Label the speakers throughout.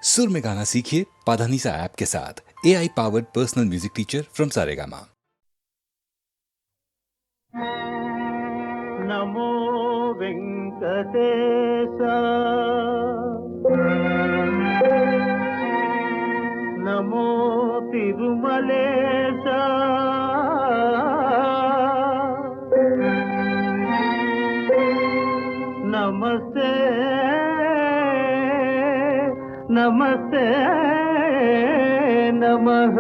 Speaker 1: सुर में गाना सीखिए पाधानीसा ऐप के साथ। AI powered personal music teacher from Saregama.
Speaker 2: नमो वेंकटेश नमो तिरुमलेश नमस्ते नमस्ते नमः।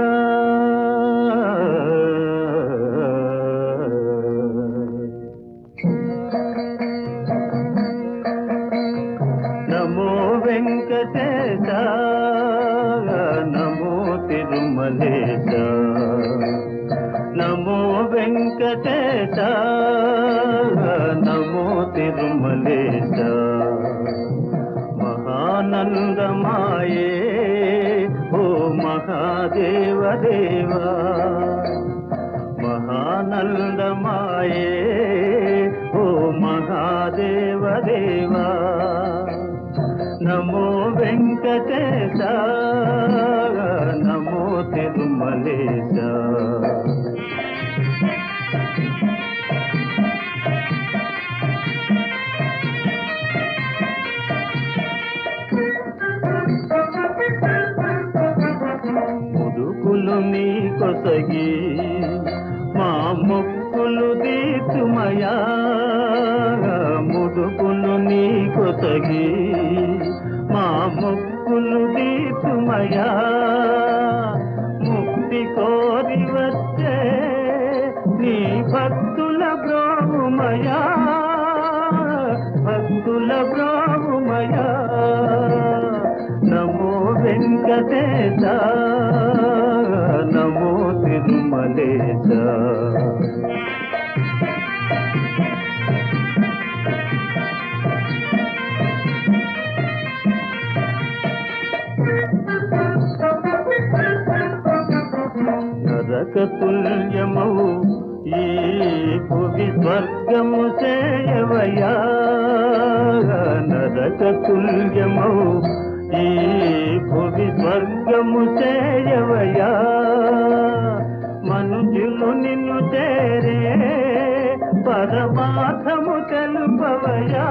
Speaker 2: नमो वेंकटेश नमो तिरुमलेश नमो वेंकटेश नमो तिरुमलेश। महानंदमाये ओ महादेव देवा महानंदमाये ओ महादेव देवा। नमो वेंकटेश नमो तिरुमलेश। ముదుకులు నీ కొసగి మా మొక్కులు దీతుమయా ముదుకులు నీ కొసగి మా మొక్కులు దీతుమయా ముక్తి కోరి వచ్చే నీ భక్తుల బ్రోమయా భక్తుల బ్రోమయా। నమో వెంకటేశ నమో తిరుమలేశ। నరక తుల్యమౌ ఈ భువి స్వర్గము సేయవయా నరక తుల్యమౌ ఈ భువి స్వర్గము సేయవయా। మనుజులు నిన్ను చేరే పరమార్థము తెలుపవయా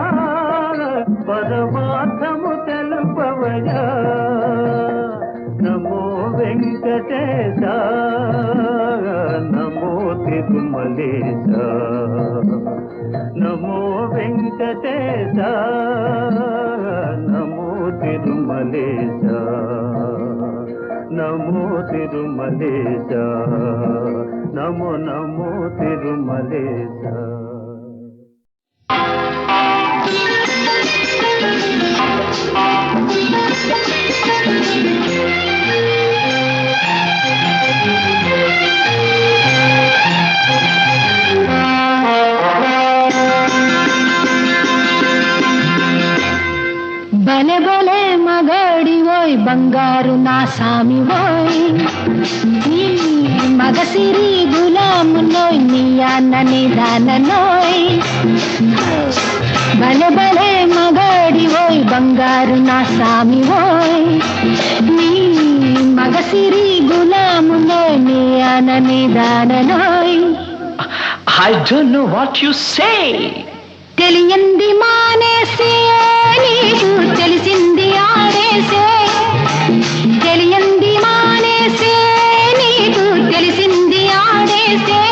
Speaker 2: పరమార్థము తెలుపవయా। నమో వెంకటేశ నమో తిరుమలేశ నమో వెంకటేశ నమో తిరుమలేశ నమో తిరుమలేశ నమో నమో తిరుమలేశ।
Speaker 3: భలే భలే మగాడివోయ్ బంగారు నా సామివోయ్ నీ మగసిరి గులామునోయ్ నీ అన్నని దాననోయ్। భలే భలే మగాడివోయ్ బంగారు నా సామివోయ్ నీ మగసిరి గులామునోయ్ నీ అన్నని దాననోయ్।
Speaker 4: I don't know what you say.
Speaker 3: తెలియంది మానేసే నీకు తెలిసింది ఆడేసే తెలియంది మానేసే నీకు తెలిసింది ఆడేసే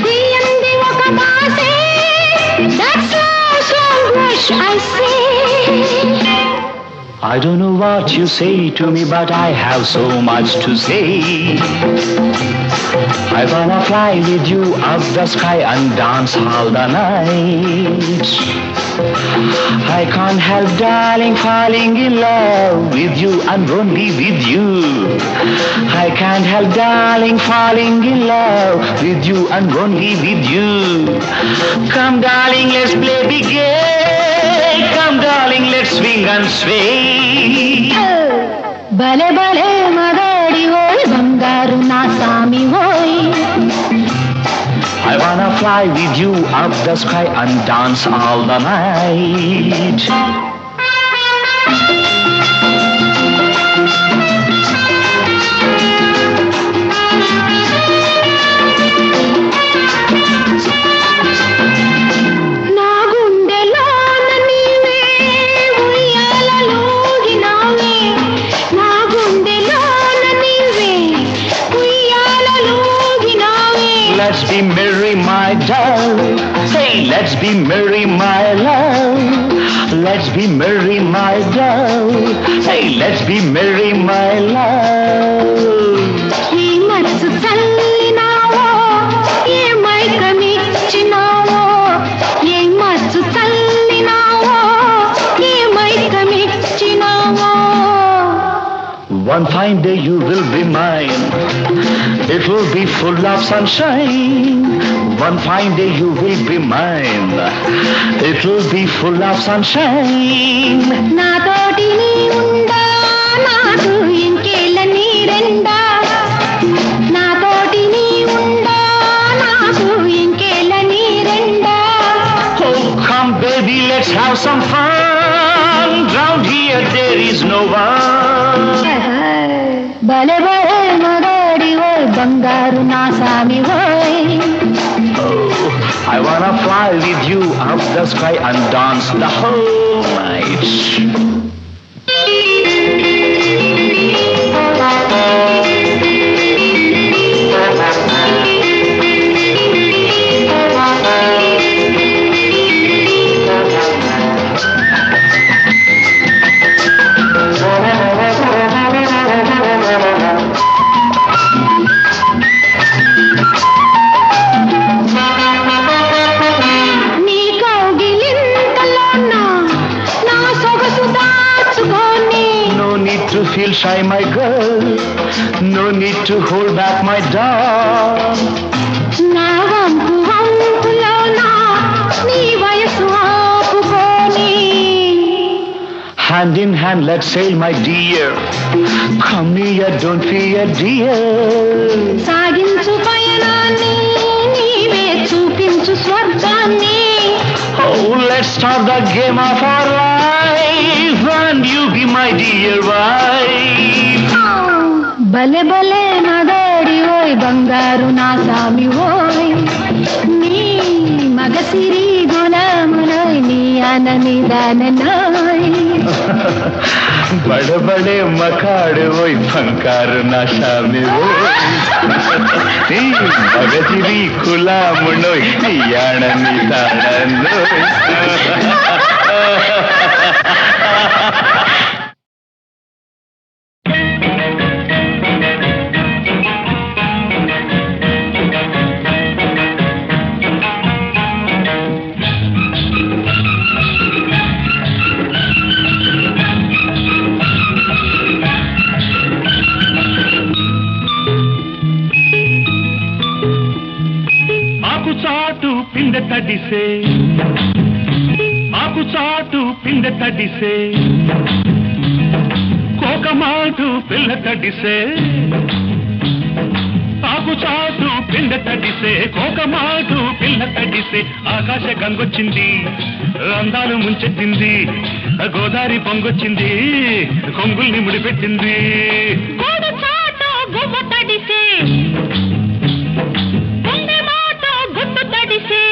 Speaker 3: తీయంది ఒక మాసే that's language I say.
Speaker 4: I don't know what you say to me, but I have so much to say. I wanna fly with you up the sky and dance all the night. I can't help, darling, falling in love with you and only with you. I can't help, darling, falling in love with you and only with you. Come, darling, let's play big game. Come, darling, let's swing and sway.
Speaker 3: భలే భలే మగాడివోయ్ బంగారు నా సామివోయ్
Speaker 4: I wanna fly with you up the sky and dance all the night. merry, my love. Hey, let's be merry, my love.
Speaker 3: ఈ మచ్చు చల్లినావో ఏ మైకమిచ్చినావో ఏ మచ్చు చల్లినావో ఏ మైకమిచ్చినావో
Speaker 4: One fine day you will be mine. It will be full of sunshine. One fine day you will be mine. It will be full of sunshine.
Speaker 3: నాతోటి నీ ఉండా నాకు ఇంకేళ్ళ నీరెండా నాతోటి నీ ఉండా నాకు ఇంకేళ్ళ నీరెండా
Speaker 4: Oh, come baby, let's have some fun. Round here there is no one.
Speaker 3: భలే భలే మగాడి ఓయ్ బంగారు నా సామి ఓయ్
Speaker 4: Oh, I wanna fly with you up the sky and dance the whole night.
Speaker 3: నీ కౌగిలింతలోన నా సొగసు దాచుకొని
Speaker 4: No need to feel shy, my girl. No need to hold back, my dog.
Speaker 3: నా వంపు వంపులోన నీ వయసు ఆపుకొని
Speaker 4: Hand in hand, let's sail, my dear. Come here, don't fear, dear.
Speaker 3: సాగించు పయనాన్ని నీవే చూపించు స్వర్గాన్ని
Speaker 4: Oh, let's start the game of our life, and you be my dear wife.
Speaker 3: భలే భలే మగాడి ఓయ్ బంగారు నా సామి ఓయ్ నీ మగసిరి గులామునోయ్ నీ అనని దాననోయ్
Speaker 4: बड़े बड़े मकाड़ वही फंकार नशा में वो मगजिरी खुला मुनोय याणनी ताणनोय
Speaker 2: ఆకు చాటు పిందె తడిసే ఆకు చాటు పిందె తడిసే కోకమాటు పిల్ల తడిసే ఆకు చాటు పిందె తడిసే కోకమాటు పిల్ల తడిసే ఆకాశ గంగొచ్చింది అందాలు ముంచెత్తింది గోదావరి పొంగొచ్చింది కొంగుల్ని ముడిపెట్టింది
Speaker 3: గోడు చాటు గువ్వ తడిసే గుండె మాట గుట్టు తడిసే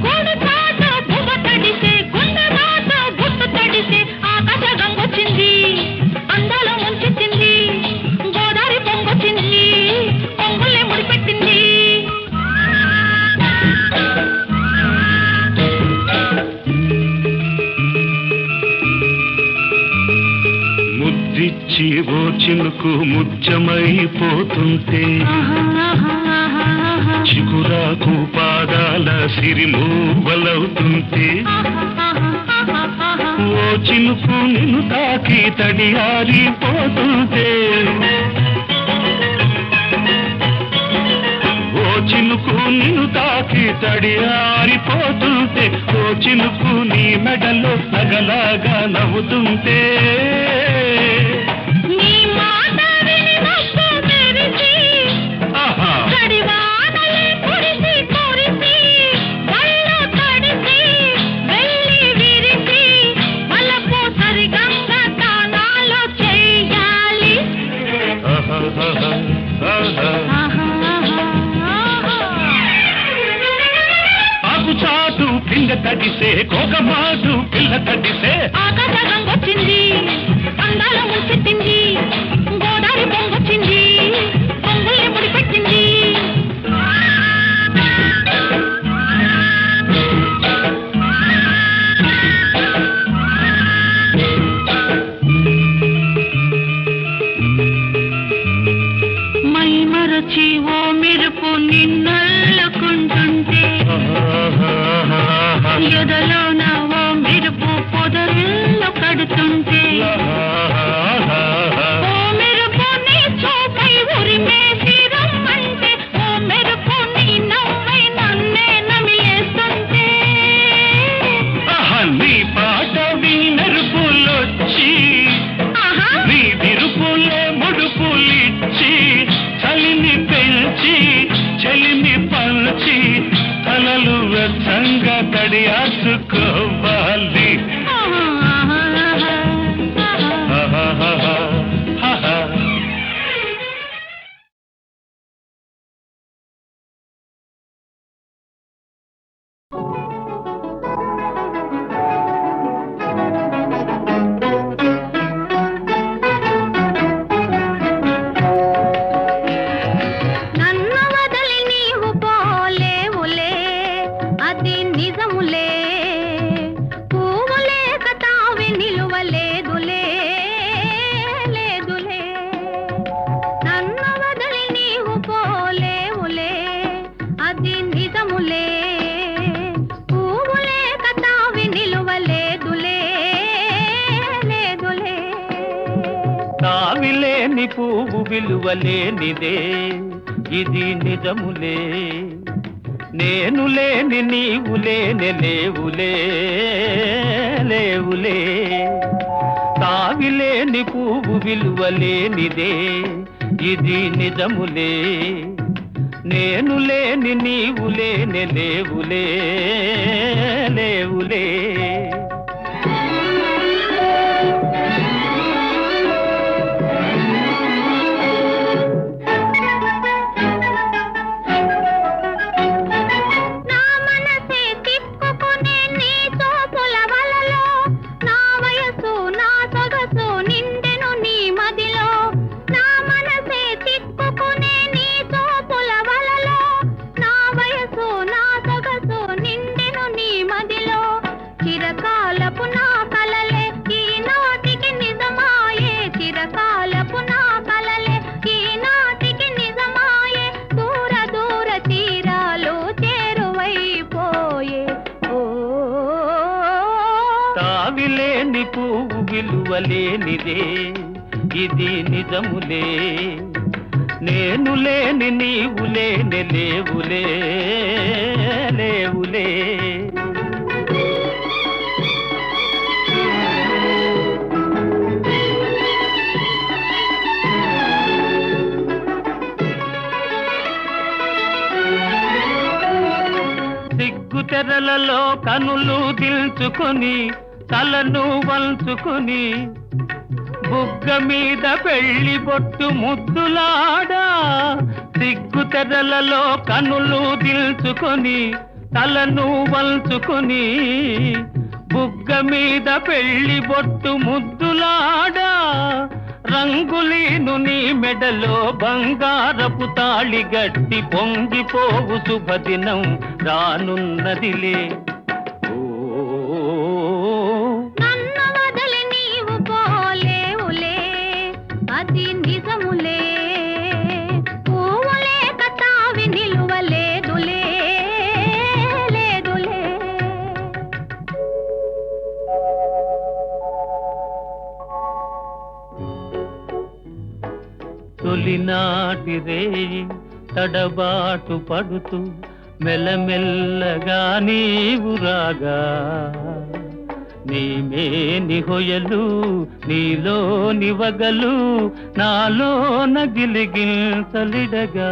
Speaker 3: గోడు చాటు గువ్వ తడిసే గుండె మాట గుట్టు తడిసే ఆకాశ గంగొచ్చింది అందాలు ముంచెత్తింది గోదావరి పొంగొచ్చింది కొంగుల్ని ముడిపెట్టింది
Speaker 2: ముద్దిచ్చి ఓ చినుకు ముత్యమైపోతుంటే చిగురాకు పాదాల సిరిమూవలవుతుంటే ఓ చినుకు నిన్ను తాకి తడియారిపోతుంటే ఓ చినుకు నిన్ను తాకి తడియారిపోతుంటే ఓ చినుకు నీ మెడలో నగలాగా నవ్వుతుంటే
Speaker 3: నీ మాట విని నవ్వు తెరిచి
Speaker 2: ఆహా
Speaker 3: చడివానలే కురిసి కురిసి కళ్ళు తడిసి వెళ్ళి విరిసి వలపు సరిగంగ తానాలు చెయ్యాలి
Speaker 2: ఆకు చాటు పిందె తడిసే కోకమాటు పిల్ల తడిసే
Speaker 3: ఆకాశ గంగొచ్చింది అందాల ముంచెత్తింది గోదావరి పొంగొచ్చింది పొంగుల్ని ముడిపెట్టింది
Speaker 5: లేని పువ్వు విలువలేనిదే ఇది నిజములే నేను లేని నీవు లేని లేవులే లేవులే తావిలేని పువ్వు విలువలేనిదే ఇది నిజములే నేను లేని నీవు లేని లేవులే లేవులే తావిలేని పువ్వు విలువలేనిదే ఇది నిజములే నేను లేని నీవు లేని లేవులే లేవులే సిగ్గు తెరలలో కనులు దిల్చుకొని తలను వంచుకొని బుగ్గ మీద పెళ్లి బొట్టు ముద్దులాడా సిగ్గు తెరలలో కనులు దిల్చుకొని తలను వంచుకొని బుగ్గ మీద పెళ్లి బొట్టు ముద్దులాడా రంగులీను నీ మెడలో బంగారపు తాళి గట్టి పొంగిపోవు శుభదినం రానున్నదిలే తొలినాటి రేయి తడబాటు పడుతూ మెల్లమెల్లగా నీవు రాగా నీమేని హొయలు నీలో నివగలు నాలో నగిలిగిల్సలిడగా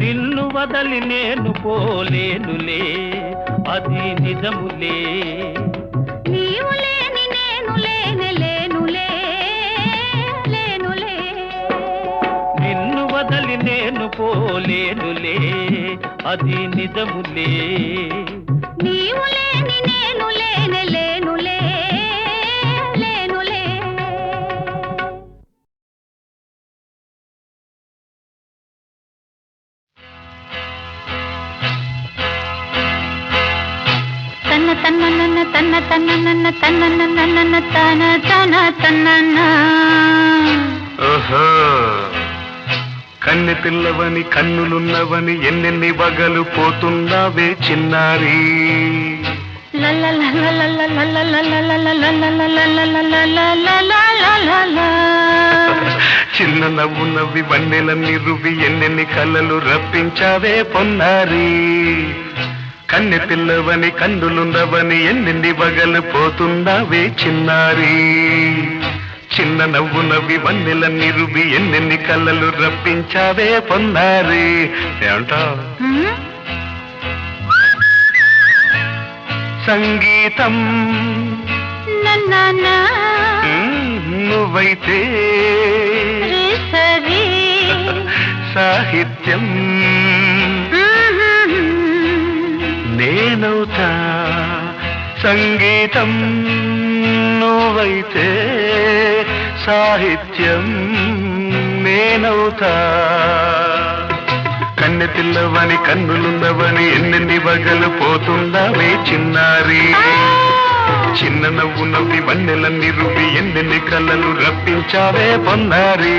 Speaker 5: నిన్ను వదలి నేను పోలేనులే అది నిజములే
Speaker 3: నీవు లేని నేను లేని లేనులే లేనులే
Speaker 5: నిన్ను వదలి నేను పోలేనులే అది నిజములే
Speaker 3: నీవు లేని నేను లేని లేనులే లేనులే తన్న తన్న నన్న తన్న తన్న నన్న తన్న నన్న నన్న తన తన తన్న
Speaker 2: ఓహో కన్నె పిల్లవని కన్నులున్నవని ఎన్నెన్ని వగలు పోతున్నావే చిన్నారి చిన్న నవ్వు నవ్వి వన్నెలన్నీ రువి ఎన్నెన్ని కళ్ళలు రప్పించావే పొన్నారి కన్నె పిల్లవని కన్నులున్నవని ఎన్నెన్ని వగలు పోతున్నావే చిన్నారి చిన్న నవ్వు నవ్వి వన్నెలన్నీ రువి ఎన్నెన్ని కళ్ళలు రప్పించావే పొన్నారి ఏమంటావు సంగీతం నువ్వైతే సాహిత్యం నేనవుతా సంగీతం నువ్వైతే సాహిత్యం నేనవుతా కన్నె పిల్లవని కన్నులున్నవని ఎన్నెన్ని వగలు పోతుందావే చిన్నారి చిన్న నవ్వు నవ్వి వన్నెలన్నీ రువ్వి ఎన్నెన్ని కళ్ళలు రప్పించావే పొన్నారి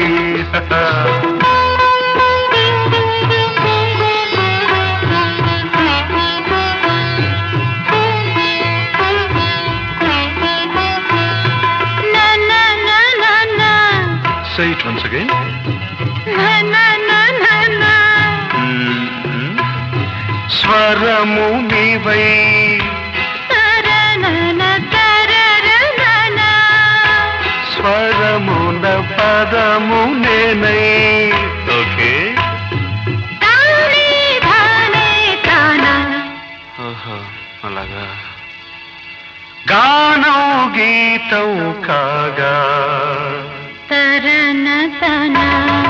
Speaker 2: Say it once again. స్వరము నీవై స్వరమున పదము నేనై ఓకే అలాగా గానం గీతం కాగా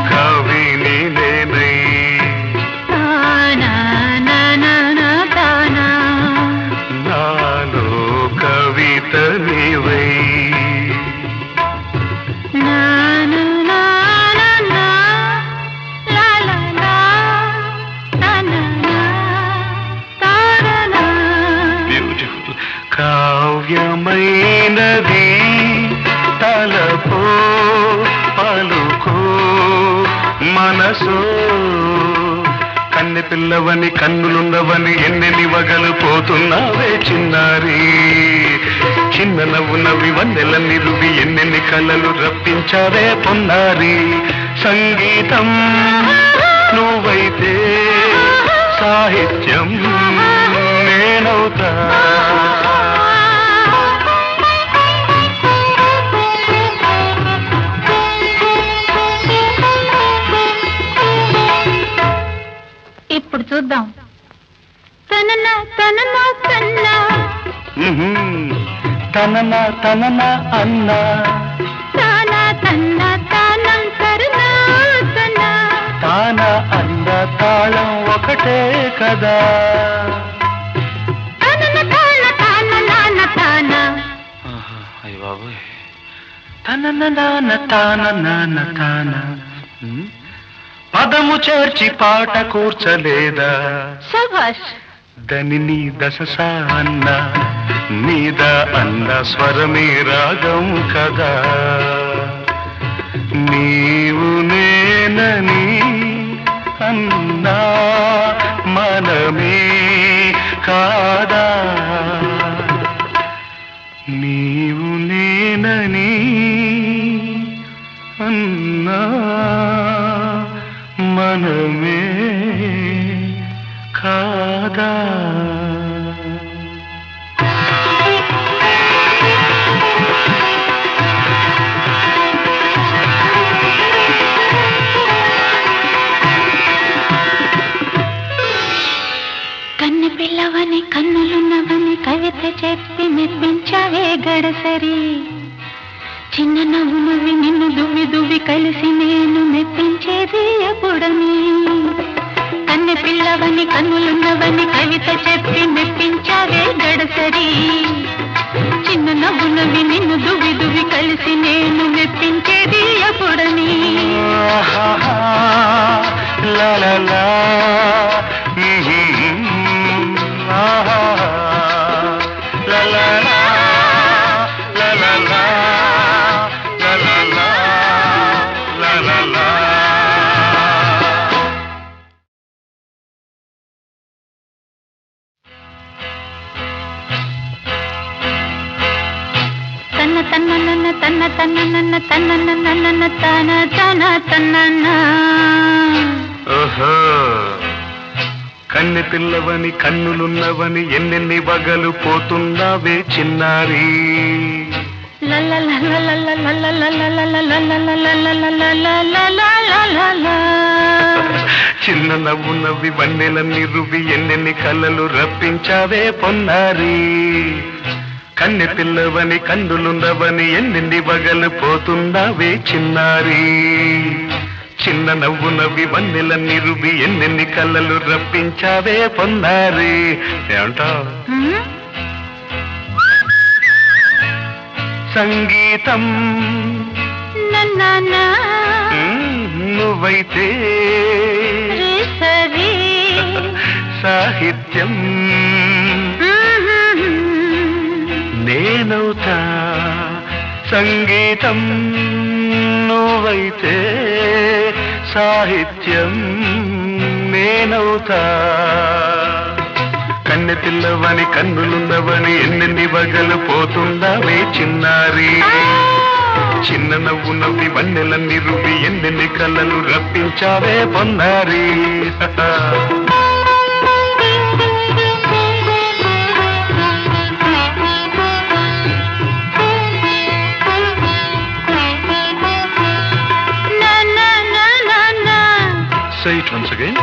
Speaker 2: కవిని నేనై నాలో కవిత నీవై బ్యూటిఫుల్ కావ్యమైనది తలపో పలుకో మనసో కన్నె పిల్లవని కన్నులున్నవని ఎన్నెన్ని వగలు పోతున్నావే చిన్నారి చిన్న నవ్వు నవ్వి వన్నెలన్నీ రువి ఎన్నెన్ని కళ్ళలు రప్పించావే పొన్నారి సంగీతం నువ్వైతే సాహిత్యం నేనవుతా
Speaker 3: ఇప్పుడు చూద్దాం తనన తనన తన్నా
Speaker 2: తనన తనన అన్నా
Speaker 3: తాన తన్న తానం తరనా తన
Speaker 2: తాన అన్న తాళం ఒకటే కదా
Speaker 3: తనన తాన తాన నాన తాన
Speaker 2: అయ్య బాబోయ్ తనన నాన తాన నాన తాన పదము చేర్చి పాట కూర్చలేదా
Speaker 3: శభాష్
Speaker 2: దని దశ అన్న మీద అన్న స్వరమే రాగం కదా నీవు నేనని అన్నా మనమే కాదా నీవు నేనని అన్నా మనమే కాదా
Speaker 3: కన్నె పిల్లవని కన్నులున్నవని కవిత చెప్పి మెప్పించావే గడసరి చిన్న నవ్వు నవ్వి నిన్ను దువ్వి దువ్వి కలిసి నేను మెప్పించేది ఎప్పుడని కన్నె పిల్లవని కన్నులున్నవని కవిత చెప్పి మెప్పించావే గడసరి చిన్న నవ్వు నవ్వి నిన్ను దువ్వి దువ్వి కలిసి నేను మెప్పించేది ఎప్పుడని
Speaker 2: లా లా లా
Speaker 3: తన్న తన్న తన్న తన్న నన్న తన తన తన్న
Speaker 2: ఓహో కన్నె పిల్లవని కన్నులున్నవని ఎన్నెన్ని వగలు పోతున్నావే చిన్నారి చిన్న నవ్వు నవ్వి వన్నెలన్నీ రువి ఎన్నెన్ని కళ్ళలు రప్పించావే పొన్నారి కన్నె పిల్లవని కన్నులున్నవని ఎన్నెన్ని వగలు పోతున్నావే చిన్నారి చిన్న నవ్వు నవ్వి వన్నెలన్నీ రువి ఎన్నెన్ని కళ్ళలు రప్పించావే పొన్నారి ఏమంటావు సంగీతం
Speaker 3: నన్న
Speaker 2: నువ్వైతే
Speaker 3: సరి
Speaker 2: సాహిత్యం నేనవుతా సంగీతం నువ్వైతే సాహిత్యం నేనవుతా కన్నె పిల్లవని కన్నులున్నవని ఎన్నెన్ని వగలు పోతుందావే చిన్నారి చిన్న నవ్వు నవ్వి వన్నెలన్నీ రువ్వి ఎన్నెన్ని కళ్ళలు రప్పించావే పొన్నారి Say it once again.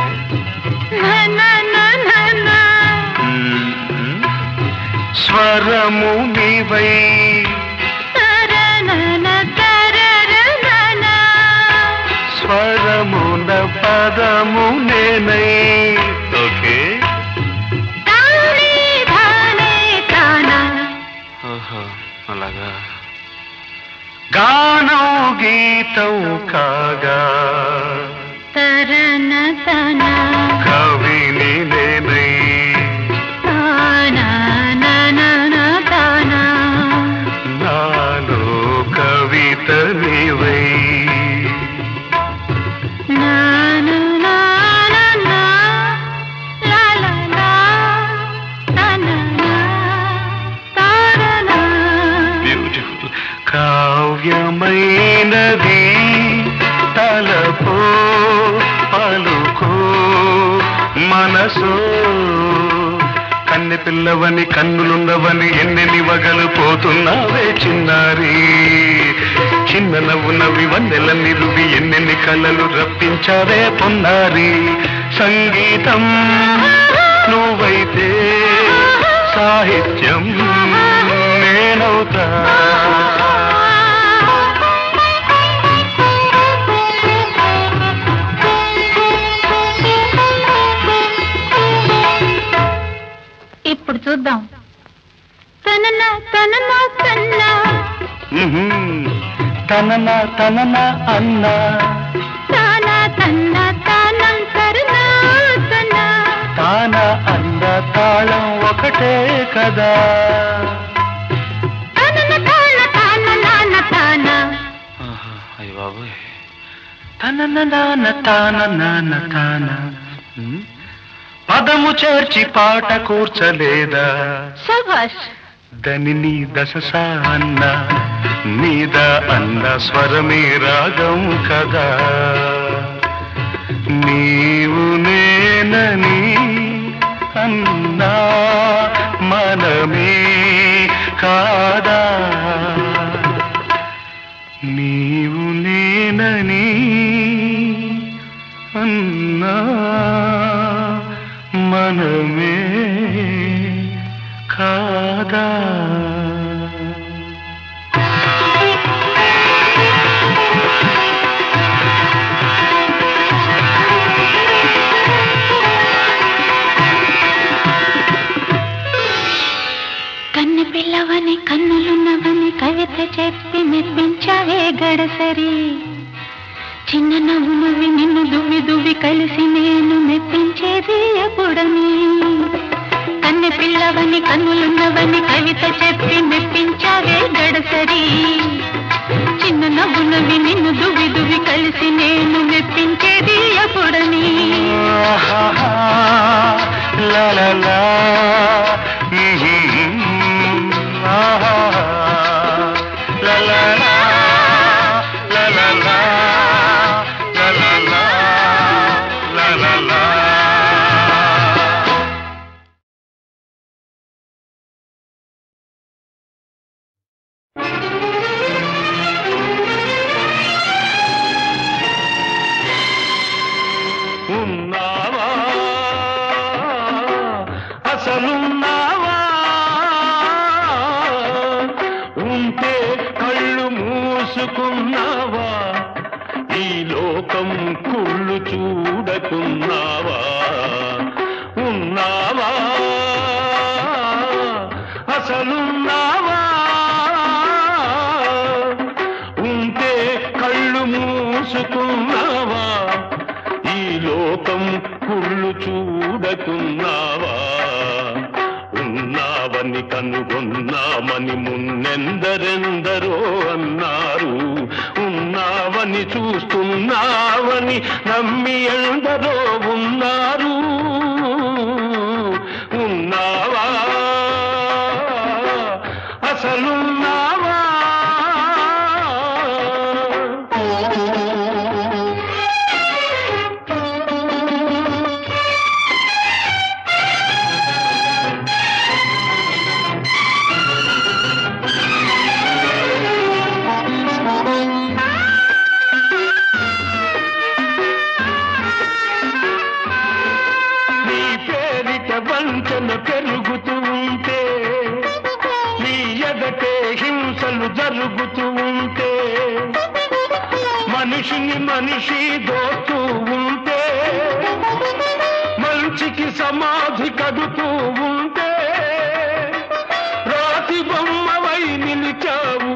Speaker 2: స్వరము నీవై స్వరమున పదము నేనై ఓకే అలాగా గానం గీతం కాగా
Speaker 3: తరన తన
Speaker 2: కవిని నేనై నాలో కవిత నీవై బ్యూటిఫుల్ కావ్యమైనది తలపో పలుకో మనసో కన్నె పిల్లవని కన్నులున్నవని ఎన్నెన్ని వగలు పోతున్నావే చిన్నారి చిన్న నవ్వు నవ్వి వన్నెలన్నీ రువి ఎన్నెన్ని కళ్ళలు రప్పించావే పొన్నారి సంగీతం నువ్వైతే సాహిత్యం నేనవుతా
Speaker 3: ఇప్పుడు చూద్దాం తనన తనన తన్న
Speaker 2: తనన తనన అన్న
Speaker 3: తాన తన్న తానం తరన తన
Speaker 2: తాన అన్న తాళం ఒకటే కదా
Speaker 3: తనన తాన తాన నాన్న తాన
Speaker 2: అయ్య బాబోయ్ తనన నాన్న తాన నాన్న తాన పదము చేర్చి పాట కూర్చలేదా
Speaker 3: శభాష్
Speaker 2: దని దశ అన్న మీద అన్న స్వరమే రాగం కదా నీవు నేనని అన్నా మనమే కాదా నీవు నేనని అన్నా మనమే కాదా
Speaker 3: కన్ను పిల్లవని కన్నులున్నవని కవిత చెప్పి మెప్పించావే గడసరి చిన్న నవ్వు నవ్వి నిన్ను దువ్వి దువ్వి కలిసి నేను మెప్పించేది ఎప్పుడని కన్నె పిల్లవని కన్నులున్నవని కవిత చెప్పి మెప్పించావే గడసరి చిన్న నవ్వు నవ్వి నిన్ను దువ్వి దువ్వి కలిసి నేను మెప్పించేది ఎప్పుడని
Speaker 2: లా లా లా లా లా లా ఉన్నావా అసలున్నావా ఉంటే కళ్ళు మూసుకున్నావా ఈ లోకం కుళ్ళు చూడకున్నావా ఉన్నావా అసలున్నావా కనుగొన్నామని మున్నెందరెందరో అన్నారు. ఉన్నావని చూస్తున్నావని నమ్మి ఎందరో ఉన్నారు. ఉన్నావా అసలున్నావా? వంచన పెరుగుతూ ఉంటే, నీ ఎదటే హింసలు జరుగుతూ ఉంటే, మనిషిని మనిషి దోస్తూ ఉంటే, మంచికి సమాధి కడుతూ ఉంటే, రాతి బొమ్మవై నిలిచావు,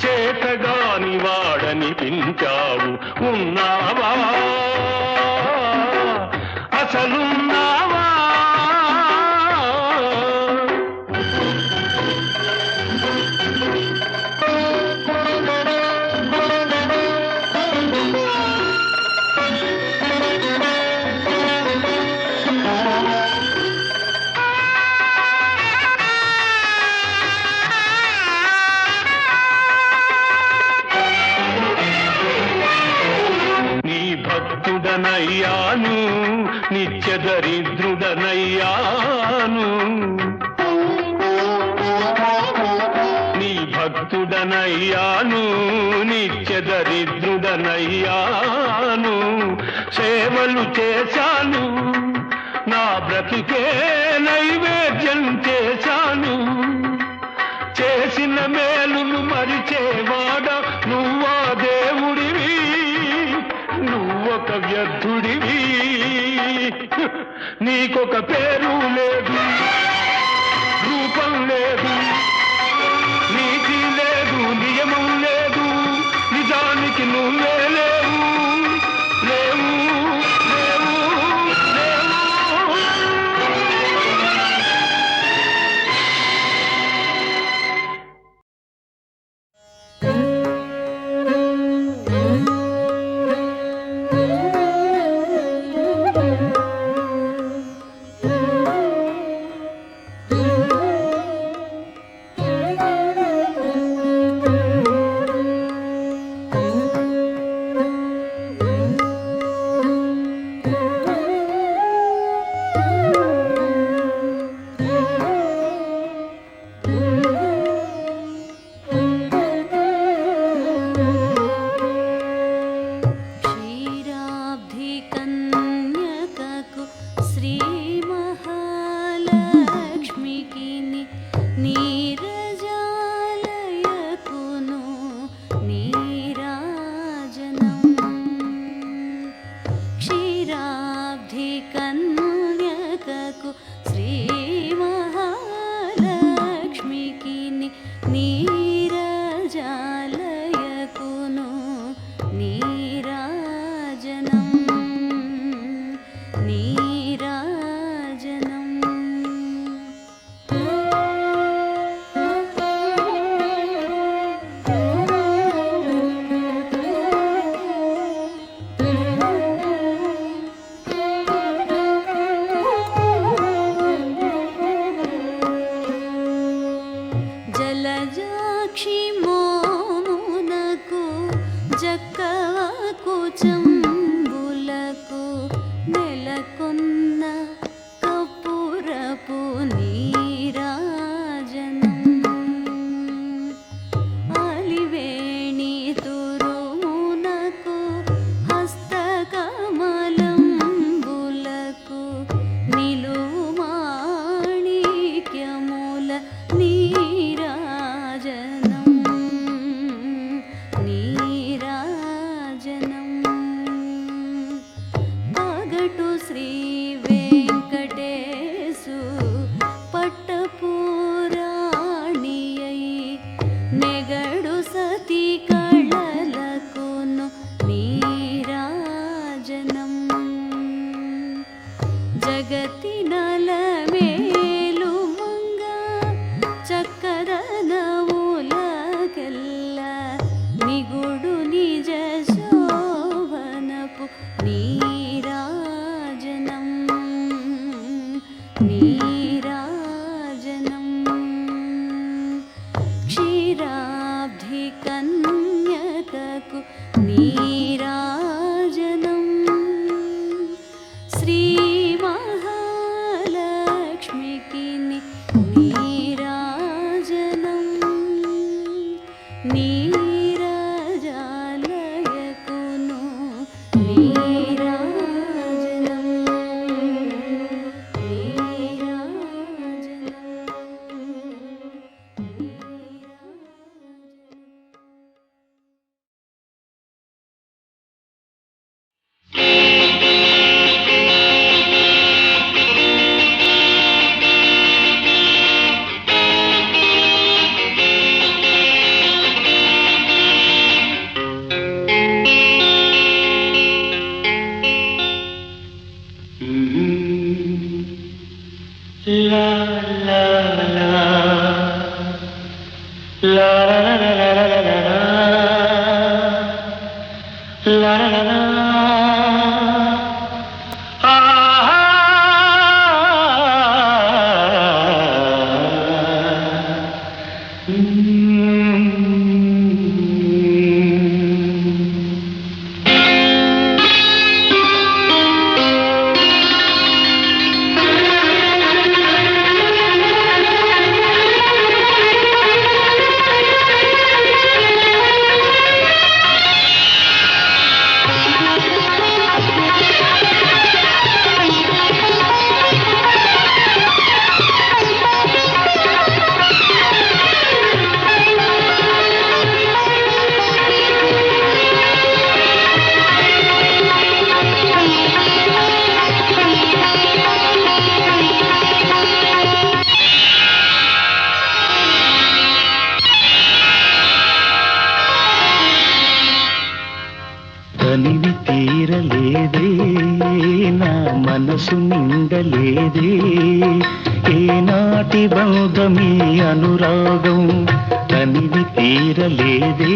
Speaker 2: చేతగాని వాడనిపించావు. ఉన్నావా అసలున్నావా? భక్తుడనయ్యాను, నిత్య దరిద్రుడనయ్యాను. నీ భక్తుడనయ్యాను, నిత్య దరిద్రుడనయ్యాను. సేవలు చేశాను, నా బ్రతుకే నైవేద్యం చేశాను. చేసిన మేలును మరిచేవాడ నువ్వా దేవుడివి, నువ్వొక వ్యర్థుడివి. నీకొక పేరు లేదు, రూపం లేదు, నీతి లేదు, నియమం లేదు, నిజానికి నువ్వే లేవు, లేవు, లేవు, లేవు.
Speaker 4: La la la la la la la la la la la la la. తనివి తీరలేదే నా మనసు నిండలేదే ఏనాటి బంధమీ అనురాగం తనివి తీరలేదే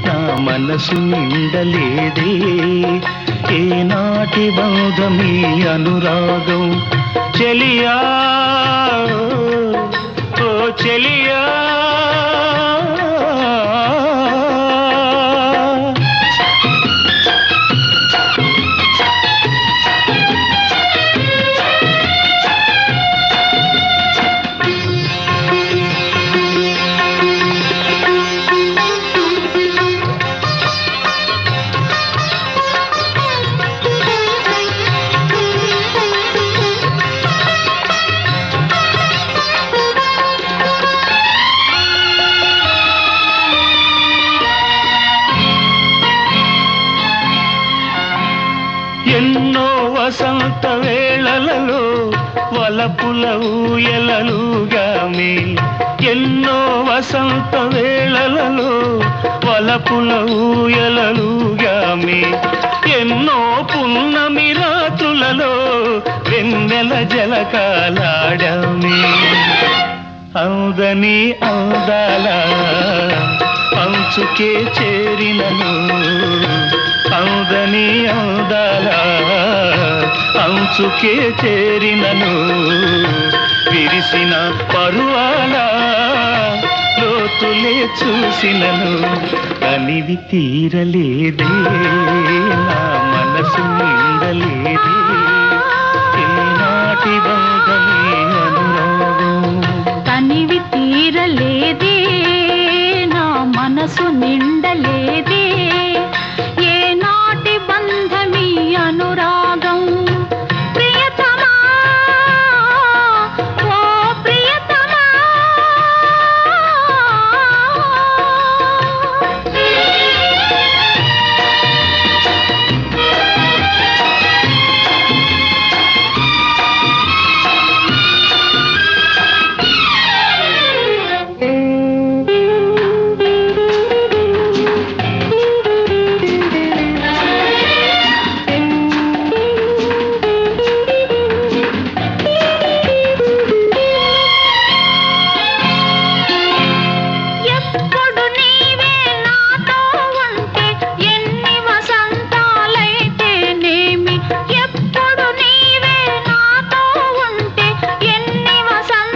Speaker 4: నా మనసు నిండలేదే ఏనాటి బంధమీ అనురాగం చెలియా ఓ చెలియా ఎన్నో వసంత వేళలలో వలపుల ఊయలలుగామే ఎన్నో వసంత వేళలలో వలపుల ఊయలలుగామే ఎన్నో పున్నమి రాత్రులలో వెన్నెల జలకాలాడామే అందని అందాల అంచుకే చేరినను అందని అందాల అంచుకే చేరినను విరిసిన పరువాల లోతులే చూసినను కనివి తీరలేదే నా మనసు నిండలేదే ఏనాటి బంధమే అనురాగం
Speaker 3: తనివి తీరలేదే నా మనసు నిండలేదే ఏనాటి బంధమీ అనురాగం ప్రియతమా ఓ ప్రియతమా ఎప్పుడు నీవే నాతో ఉంటే ఎన్ని వసంతాలైతేనేమి ఎప్పుడు నీవే నాతో ఉంటే ఎన్ని వసంతాలైతేనేమి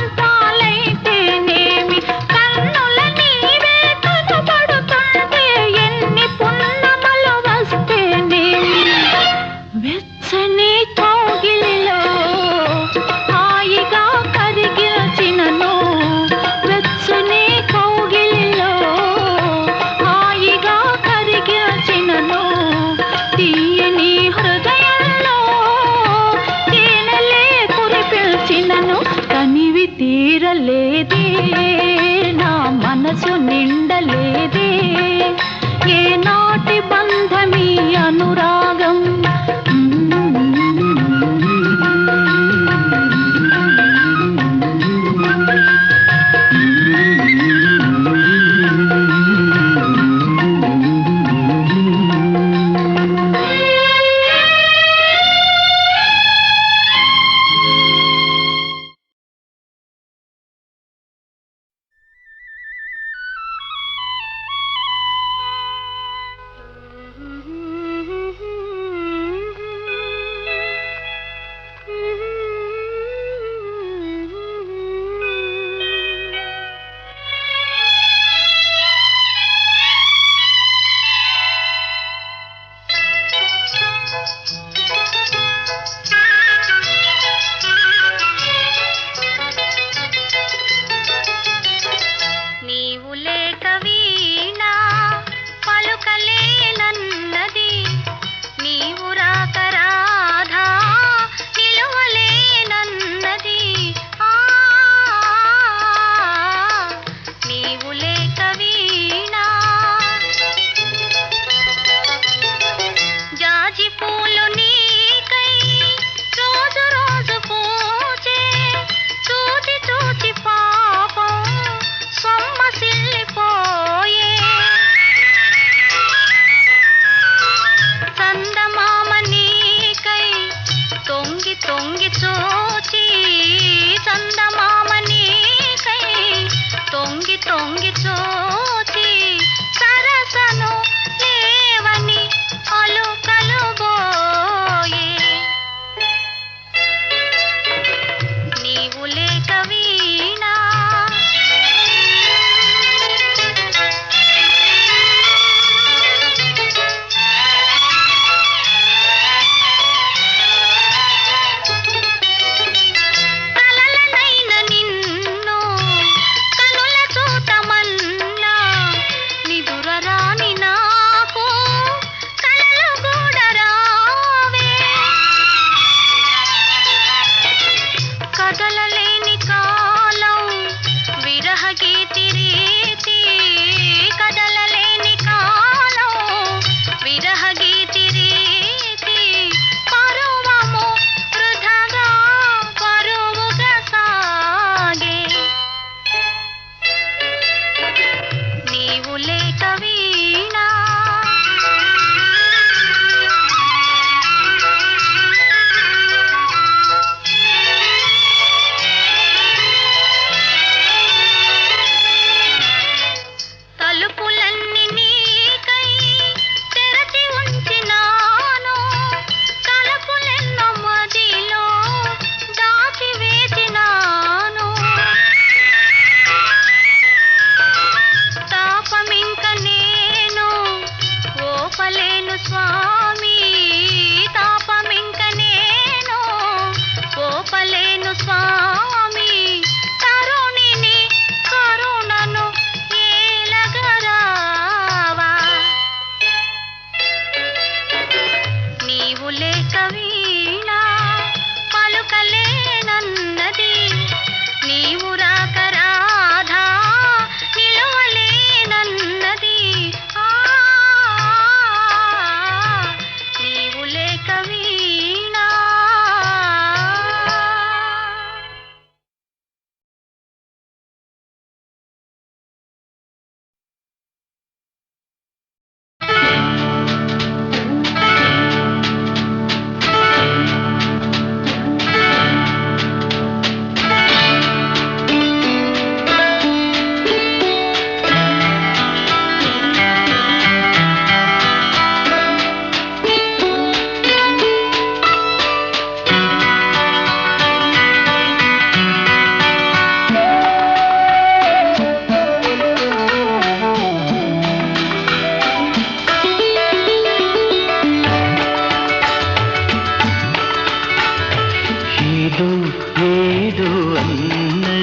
Speaker 3: కన్నుల నీవే కనబడుతుంటే ఎన్ని పున్నమలు వస్తేనేమి వెచ్చని కౌగిలిలో హాయిగా కరిగిల్చినను వెచ్చని కౌగిలిలో హాయిగా కరిగిల్చినను తీయని హృదయంలో తేనెలే కురిపిల్చినను కనివి తీరలేదే నా మనసు నిండలేదే ఏనాటి బంధమీ అనురాగం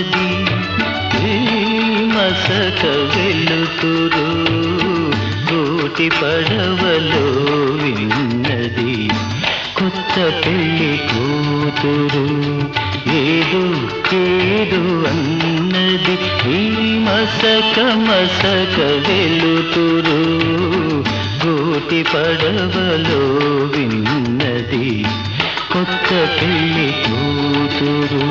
Speaker 4: అన్నది ఈ మసక వెలుతురు కోటి పడవలో విన్నది కొత్త పెళ్లి కూతురు ఏదో ఏదో అన్నది ఈ మసక మసక వెలుతురు కోటి పడవలో విన్నది కొత్త పెళ్లి కూతురు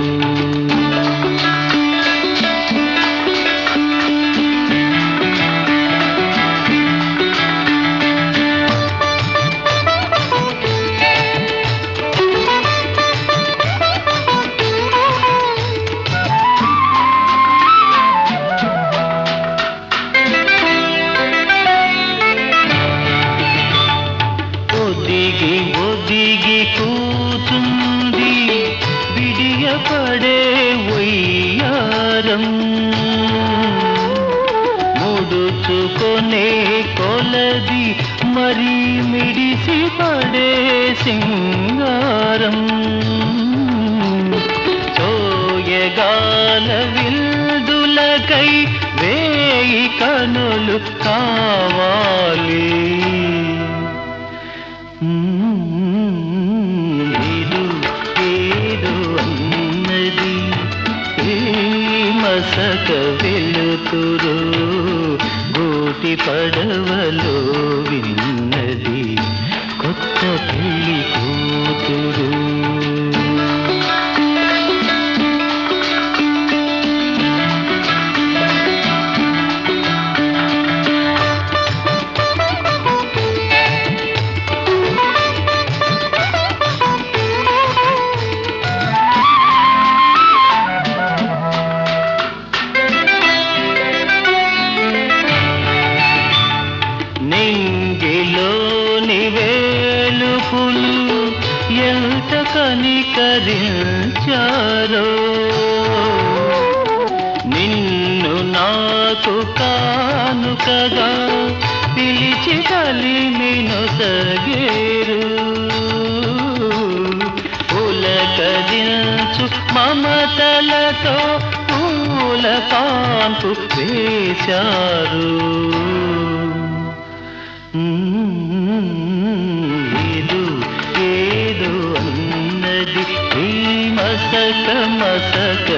Speaker 4: ఒదిగి ఒదిగి కూచుంది విడియపడే వయ్యారం ముడుచుకొనే కొలది మరి మిడిసి పడే సింగారం చోయగాల విల్దులకై వేయి కనులు కావాలి ఏదో ఏదో అన్నది ఈ మసక వెలుతురు గోటి పడవలో విన్నది కొత్త పెళ్లి కూతురు నింగిలోని వేలుపులు ఎంత కనికరించారో నిన్ను నాకు కానుకగా పిలిచి కలిమి నొసగేరు పులకరించు మమతలతో పూల కాంపు వేశారు ఏదో ఏదో అన్నది ఈ మసక మసక